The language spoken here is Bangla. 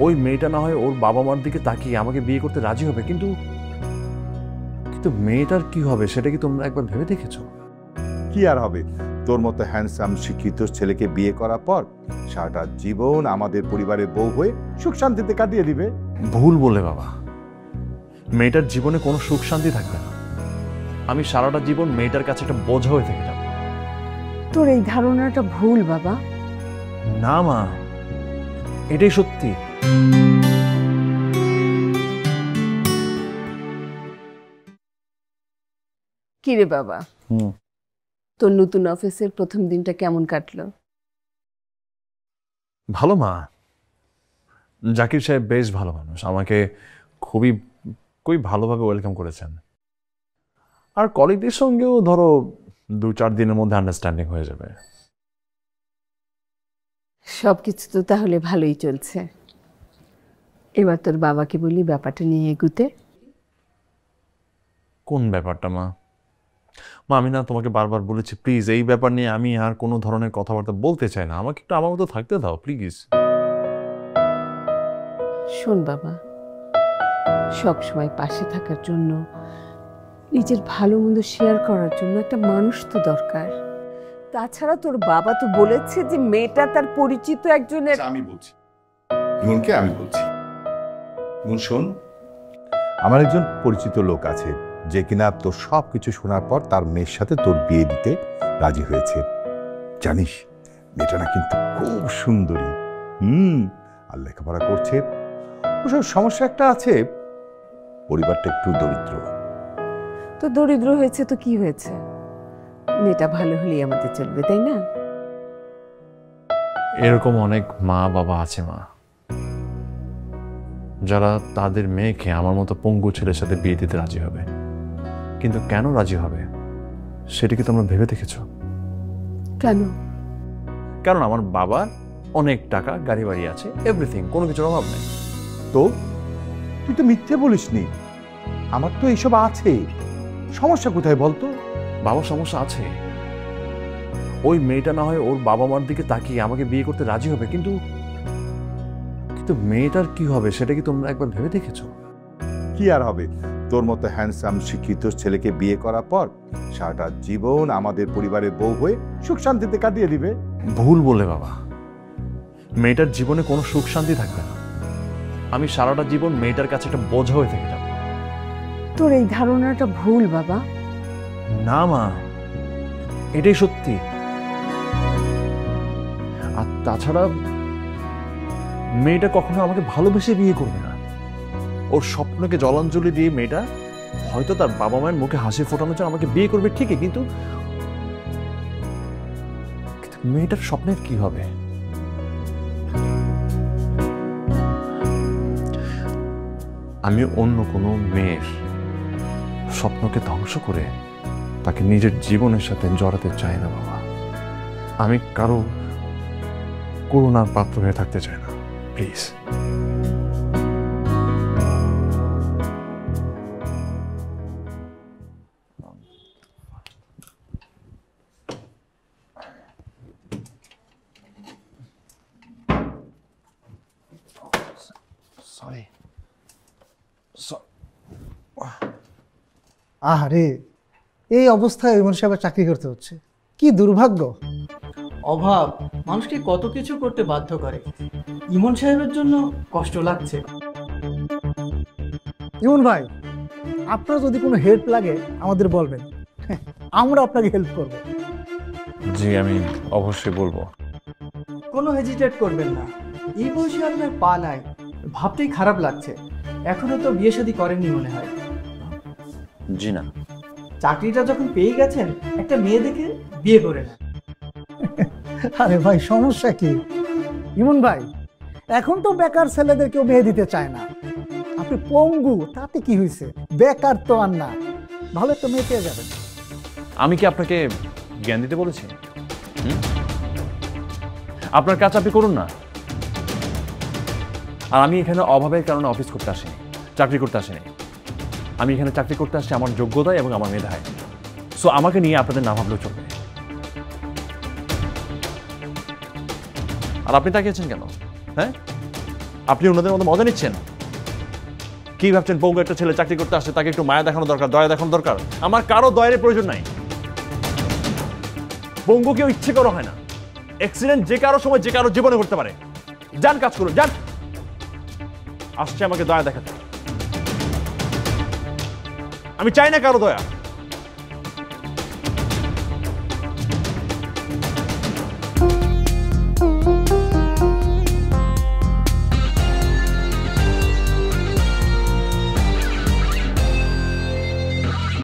ওই মেয়েটা না হয় ওর বাবা মার দিকে তাকিয়ে আমাকে বিয়ে করতে রাজি হবে, কিন্তু কিন্তু মেয়েটার কি হবে সেটা কি তোমরা একবার ভেবে দেখেছো? কি আর হবে, তোর মতো হ্যান্ডসাম শিক্ষিত ছেলেকে বিয়ে করার পর সারাটা জীবন আমাদের পরিবারের বউ হয়ে সুখ শান্তিতে কাটিয়ে দিবে। ভুল বলে বাবা, মেয়েটার জীবনে কোনো সুখ শান্তি থাকবে না। আমি সারাটা জীবন মেয়েটার কাছে একটা বোঝা হয়ে থেকে যাব। তোর এই ধারণাটা ভুল বাবা। না মা, এটাই সত্যি। কিরে বাবা, তোর নতুন অফিসের প্রথম দিনটা কেমন কাটলো? ভালো মা, জাকির সাহেব বেশ ভালো মানুষ, আমাকে খুবই খুবই ভালোভাবে ওয়েলকাম করেছেন। আর কলিগদের সঙ্গেও ধরো 2-4 দিনের মধ্যে আন্ডারস্ট্যান্ডিং হয়ে যাবে। সবকিছু তো তাহলে ভালোই চলছে। এবার তোর বাবাকে বলি ব্যাপারটা নিয়ে এগুতে। কোন ব্যাপারটা মা? মা আমি না তোমাকে বারবার বলেছি, প্লিজ এই ব্যাপার নিয়ে আমি আর কোনো ধরনের কথাবার্তা বলতে চাই না। আমাকে একটু আমার মতো থাকতে দাও প্লিজ। শোন বাবা, সব সময় পাশে থাকার জন্য, নিজের ভালো মন্দ শেয়ার করার জন্য একটা মানুষ তো দরকার। তাছাড়া তোর বাবা তো বলেছে যে মেয়েটা তার পরিচিত একজনের। আমি বলছি ইমনকে, আমি বলছি ইমন শোন, আমার একজন পরিচিত লোক আছে যে কিনা তোর সব কিছু শোনার পর তার মেয়ের সাথে তোর বিয়ে দিতে রাজি হয়েছে। জানিস মেয়েটা না কিন্তু খুব সুন্দরী, আর লেখাপড়া করছে। ওসব সমস্যা একটা আছে, পরিবারটা একটু দরিদ্র। তো দরিদ্র হয়েছে তো কি হয়েছে, মেয়েটা ভালো হলেই আমাদের চলবে, তাই না? এরকম অনেক মা বাবা আছে মা, যারা তাদের মেয়েকে আমার মতো পঙ্গু ছেলের সাথে বিয়ে দিতে রাজি হবে। কিন্তু কেন রাজি হবে সেটা কি তোমরা ভেবে দেখেছো? কেন? কারণ আমার বাবার অনেক টাকা, গাড়ি বাড়ি আছে, এভরিথিং, কোনো কিছুর অভাব নেই। তো তুই তো মিথ্যে বলিসনি, আমার তো এইসব আছে। সমস্যা কোথায় বলতো? বাবার সমস্যা আছে। ওই মেয়েটা না হয় ওর বাবা মার দিকে তাকিয়ে আমাকে বিয়ে করতে রাজি হবে, কিন্তু কিন্তু মেয়েটার কি হবে সেটা কি তোমরা একবার ভেবে দেখেছো? কি আর হবে, তোর মতো হ্যান্ডসাম শিক্ষিত ছেলেকে বিয়ে করার পর সারাটা জীবন আমাদের পরিবারের বউ হয়ে সুখ শান্তিতে কাটিয়ে দিবে। ভুল বলে বাবা, মেয়েটার জীবনে কোনো সুখ শান্তি থাকবে না। আমি সারাটা জীবন মেয়েটার কাছে একটা বোঝা হয়ে থেকে যাব। তোর এই ধারণাটা ভুল বাবা। না মা, এটাই সত্যি। আর তাছাড়া মেয়েটা কখনো আমাকে ভালোবেসে বিয়ে করবে না। ওর স্বপ্নকে জলাঞ্জলি দিয়ে মেয়েটা হয়তো তার বাবা মায়ের মুখে হাসি ফোটানোর জন্য আমাকে বিয়ে করবে ঠিকই, কিন্তু মেয়েটার স্বপ্নের কি হবে? আমি অন্য কোনো মেয়ের স্বপ্নকে ধ্বংস করে তাকে নিজের জীবনের সাথে জড়াতে চাই না বাবা। আমি কারো করুণার পাত্র হয়ে থাকতে চাই না, প্লিজ। সরি। আহারে, এই অবস্থায় ইমন সাহেবের চাকরি করতে হচ্ছে, কি দুর্ভাগ্য। অভাব মানুষকে কত কিছু করতে বাধ্য করে। ইমন সাহেবের জন্য কষ্ট লাগছে। ইমন ভাই, আপনার যদি কোনো হেল্প লাগে আমাদের বলবেন, আমরা আপনাকে হেল্প করব। জি, আমি অবশ্যই বলবো। কোনো হেজিটেট করবেন না, এই বয়সে আপনার পা নাই, ভাবতেই খারাপ লাগছে। এখনো তো বিয়ে শাদী করেননি মনে হয়। জি না। চাকরিটা যখন পেয়ে গেছেন, একটা মেয়ে দেখে বিয়ে করে নেন। আরে ভাই, সমস্যা কি? ইমন ভাই, এখন তো বেকার ছেলেদের কেউ মেয়ে দিতে চায় না। আপনি পঙ্গু, তাতে কি হয়েছে? বেকার তো আর না, ভালো একটা মেয়ে পেয়ে যাবেন। আমি কি আপনাকে জ্ঞান দিতে বলেছি? আপনার কাজ আপনি করুন না। আর আমি এখানে অভাবের কারণে অফিস করতে আসিনি, চাকরি করতে আসিনি। আমি এখানে চাকরি করতে আসছি আমার যোগ্যতায় এবং আমার মেধায়। সো আমাকে নিয়ে আপনাদের না ভাবলেও চলবে। আর আপনি তাকিয়েছেন কেন? হ্যাঁ, আপনি ওনাদের মধ্যে মজা নিচ্ছেন? কি ভাবছেন পঙ্গু একটা ছেলে চাকরি করতে আসছে, তাকে একটু মায়া দেখানো দরকার, দয়া দেখানো দরকার? আমার কারো দয়ের প্রয়োজন নাই। পঙ্গু কেউ ইচ্ছে করো হয় না। অ্যাক্সিডেন্ট যে কারো সময় যে কারো জীবনে ঘটতে পারে। যান, কাজ করুন, যান। আসছে আমাকে দয়া দেখাতে। আমি চাই না কারো দয়া।